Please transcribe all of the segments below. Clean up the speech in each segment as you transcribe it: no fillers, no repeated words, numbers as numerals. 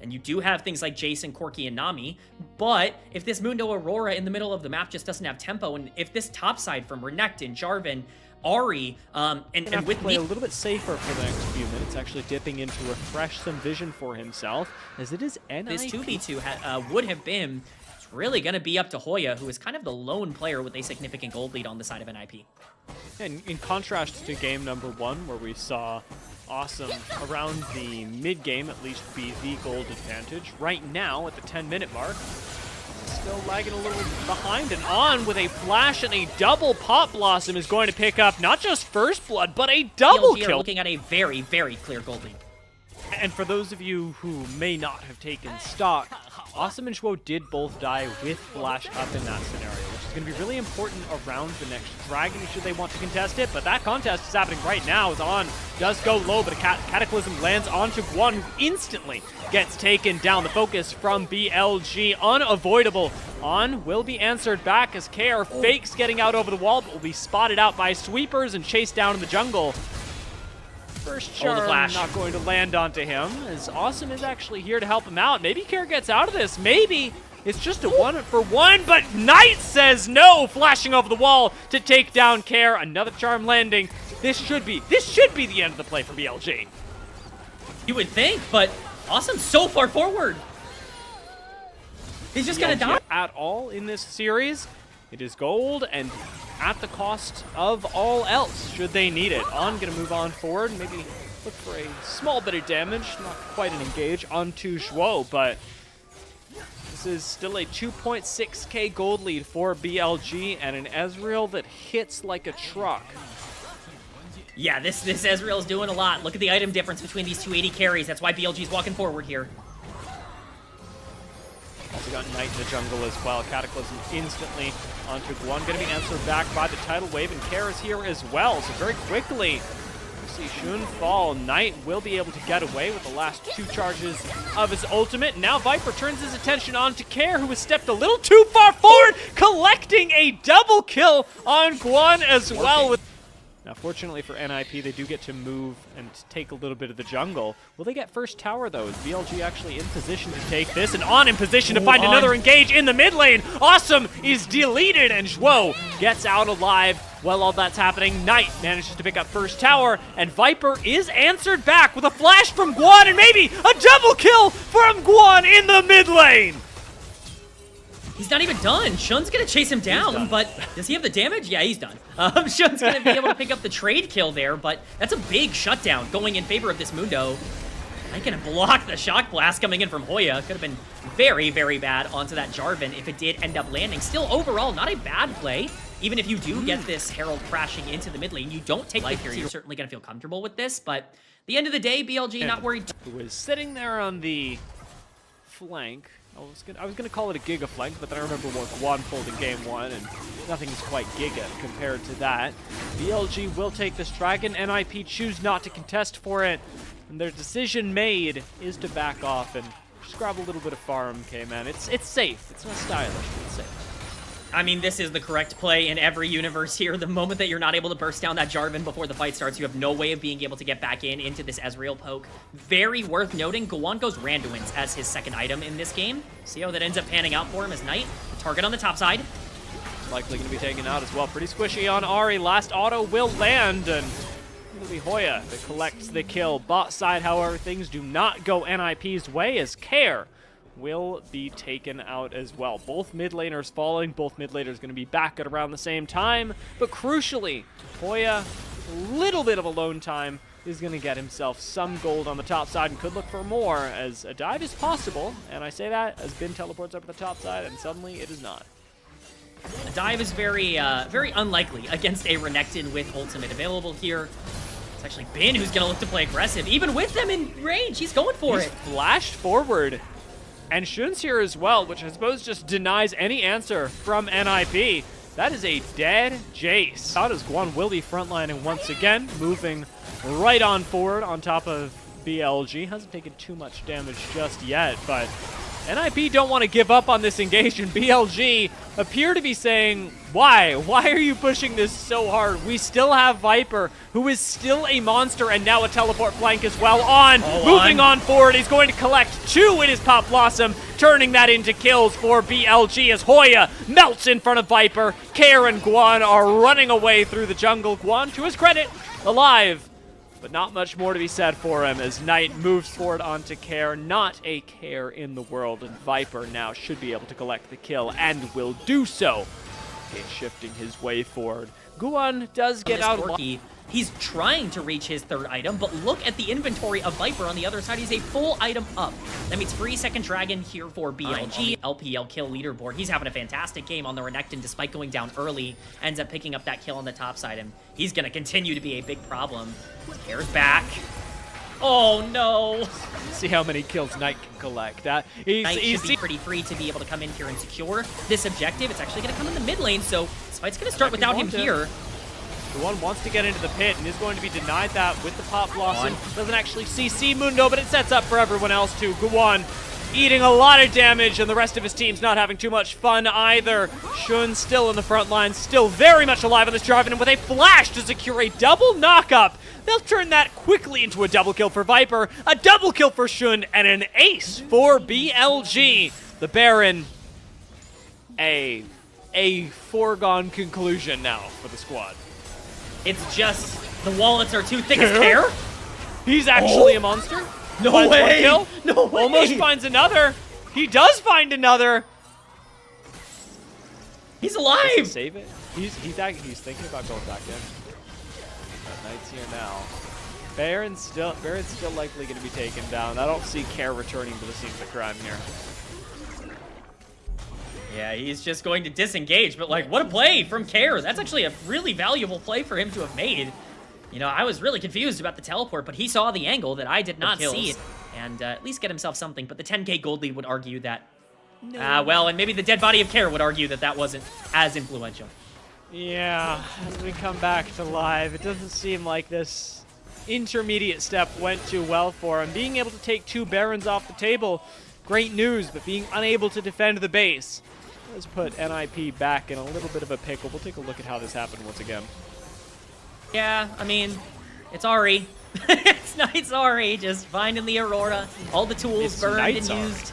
and you do have things like Jason, Corki, and Nami, but if this Mundo Aurora in the middle of the map just doesn't have tempo, and if this top side from Renekton, Jarvan, Ahri, and with play a little bit safer for the next few minutes, actually dipping in to refresh some vision for himself, as it is NIP. This 2v2 would have been, it's really going to be up to HOYA, who is kind of the lone player with a significant gold lead on the side of NIP. And in contrast to game number 1, where we saw Assum around the mid-game at least be the gold advantage, right now at the 10-minute mark, still lagging a little behind, and On with a flash and a double Pot Blossom is going to pick up not just first blood, but a double BLG kill. Are looking at a very, very clear gold lead. And for those of you who may not have taken stock, Assum and Zhuo did both die with flash up in that scenario, which is going to be really important around the next Dragon should they want to contest it. But that contest is happening right now as On does go low, but a Cataclysm lands onto Guwon, who instantly gets taken down. The focus from BLG, unavoidable. On will be answered back as KR fakes getting out over the wall, but will be spotted out by sweepers and chased down in the jungle. First charm not going to land onto him, as Assum is actually here to help him out. Maybe KR gets out of this. Maybe it's just a 1-for-1, but Knight says no, flashing over the wall to take down KR. Another charm landing. This should be the end of the play for BLG. You would think, but Assum's so far forward. He's just gonna die at all in this series. It is gold, and at the cost of all else, should they need it. On gonna move on forward, maybe look for a small bit of damage, not quite an engage, onto Zhuo, but this is still a 2.6k gold lead for BLG, and an Ezreal that hits like a truck. Yeah, this Ezreal's doing a lot. Look at the item difference between these 280 carries. That's why BLG's walking forward here. Also got Knight in the jungle as well. Cataclysm instantly onto Guwon. Going to be answered back by the tidal wave, and KR is here as well. So very quickly, we see Shun fall. Knight will be able to get away with the last 2 charges of his ultimate. Now Viper turns his attention on to KR, who has stepped a little too far forward, collecting a double kill on Guwon as well. Now, fortunately for NIP, they do get to move and take a little bit of the jungle. Will they get first tower, though? Is BLG actually in position to take this? And On in position to find another engage in the mid lane. Assum is deleted, and Zhuo gets out alive. While all that's happening, Knight manages to pick up first tower, and Viper is answered back with a flash from Guwon, and maybe a double kill from Guwon in the mid lane. He's not even done. Shun's gonna chase him down, but does he have the damage? Yeah, he's done. Shun's gonna be able to pick up the trade kill there, but that's a big shutdown going in favor of this Mundo. I can block the shock blast coming in from HOYA. Could have been very, very bad onto that Jarvan if it did end up landing. Still, overall, not a bad play. Even if you do get this Herald crashing into the mid lane, you don't take life here. You're certainly gonna feel comfortable with this, but at the end of the day, BLG not worried. Who was sitting there on the flank. I was gonna call it a Giga flank, but then I remember what Guwon pulled in game 1, and nothing's quite Giga compared to that. BLG will take this Dragon. NIP choose not to contest for it, and their decision made is to back off and just grab a little bit of farm, K-Man. It's safe. It's not stylish, but it's safe. I mean, this is the correct play in every universe here. The moment that you're not able to burst down that Jarvan before the fight starts, you have no way of being able to get back into this Ezreal poke. Very worth noting, Guwon goes Randuin's as his second item in this game. See how that ends up panning out for him as Knight. Target on the top side. Likely going to be taken out as well. Pretty squishy on Ahri. Last auto will land, and it'll be HOYA that collects the kill. Bot side, however, things do not go NIP's way as KR will be taken out as well. Both mid laners falling, both mid laners going to be back at around the same time, but crucially, HOYA, a little bit of alone time, is going to get himself some gold on the top side and could look for more, as a dive is possible, and I say that as Bin teleports up to the top side, and suddenly it is not. A dive is very unlikely against a Renekton with ultimate available here. It's actually Bin who's going to look to play aggressive, even with them in range. He's going for it. Flashed forward. And Shun's here as well, which I suppose just denies any answer from NIP. That is a dead Jace. Out as Guwon will be frontlining once again, moving right on forward on top of BLG. Hasn't taken too much damage just yet, but NIP don't want to give up on this engagement. BLG appear to be saying, why? Why are you pushing this so hard? We still have Viper, who is still a monster, and now a teleport flank as well. Moving on forward. He's going to collect 2 in his Pop Blossom, turning that into kills for BLG as HOYA melts in front of Viper. Care and Guwon are running away through the jungle. Guwon, to his credit, alive. But not much more to be said for him as Knight moves forward onto Care. Not a care in the world, and Viper now should be able to collect the kill and will do so. Okay, shifting his way forward. Guwon does get out. He's trying to reach his 3rd item, but look at the inventory of Viper on the other side. He's a full item up. That means free 2nd Dragon here for BLG. LPL kill leaderboard. He's having a fantastic game on the Renekton despite going down early. Ends up picking up that kill on the top side, and he's going to continue to be a big problem. Care's back. Oh, no. See how many kills Knight can collect. Knight should be pretty free to be able to come in here and secure this objective. It's actually going to come in the mid lane, so this fight's going to start without him here. Guwon wants to get into the pit and is going to be denied that with the Pop Blossom. Doesn't actually CC Mundo, but it sets up for everyone else too. Guwon eating a lot of damage, and the rest of his team's not having too much fun either. Shun still in the front line, still very much alive on this drive, and with a flash to secure a double knock-up. They'll turn that quickly into a double kill for Viper, a double kill for Shun, and an ace for BLG. The Baron, a foregone conclusion now for the squad. It's just the wallets are too thick as Care. He's actually a monster. No finds way. 1 kill. No way. Almost finds another. He does find another. He's alive. Save it. He's thinking about going back in. But Knight's here now. Baron's still likely going to be taken down. I don't see Care returning to the scene of the crime here. Yeah, he's just going to disengage, but like, what a play from Care. That's actually a really valuable play for him to have made. You know, I was really confused about the teleport, but he saw the angle that I did not see, and at least get himself something. But the 10k gold lead would argue that, well, and maybe the dead body of Care would argue that that wasn't as influential. Yeah, as we come back to live, it doesn't seem like this intermediate step went too well for him. Being able to take 2 Barons off the table, great news, but being unable to defend the base does put NIP back in a little bit of a pickle. We'll take a look at how this happened once again. Yeah, I mean, it's Ahri. It's Knight's Ahri, just finding the Aurora. All the tools burned and used.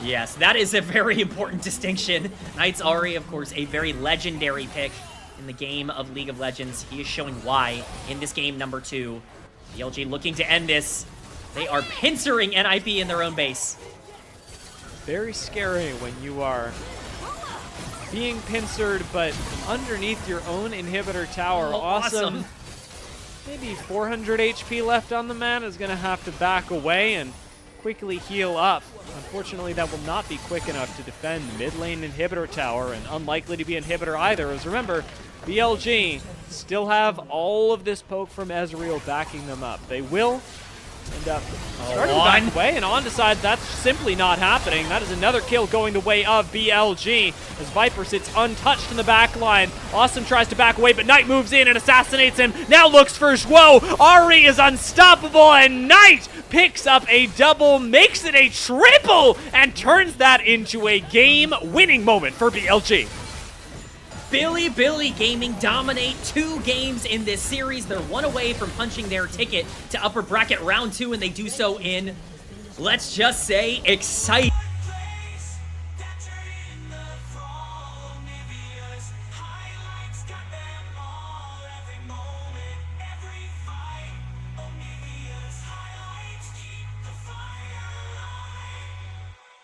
Yes, that is a very important distinction. Knight's Ahri, of course, a very legendary pick in the game of League of Legends. He is showing why in this game number 2. BLG looking to end this. They are pincering NIP in their own base. Very scary when you are being pincered, but underneath your own inhibitor tower. Oh, awesome. Maybe 400 HP left on the man, is going to have to back away and quickly heal up. Unfortunately, that will not be quick enough to defend mid lane inhibitor tower, and unlikely to be inhibitor either, as remember, BLG still have all of this poke from Ezreal backing them up. They will end up starting to back away, and On decides that's simply not happening. That is another kill going the way of BLG as Viper sits untouched in the back line. Assum tries to back away, but Knight moves in and assassinates him. Now looks for Zhuo. Ahri is unstoppable, and Knight picks up a double, makes it a triple, and turns that into a game-winning moment for BLG. Bilibili Gaming dominate 2 games in this series. They're 1 away from punching their ticket to upper bracket round 2, and they do so in, let's just say, exciting.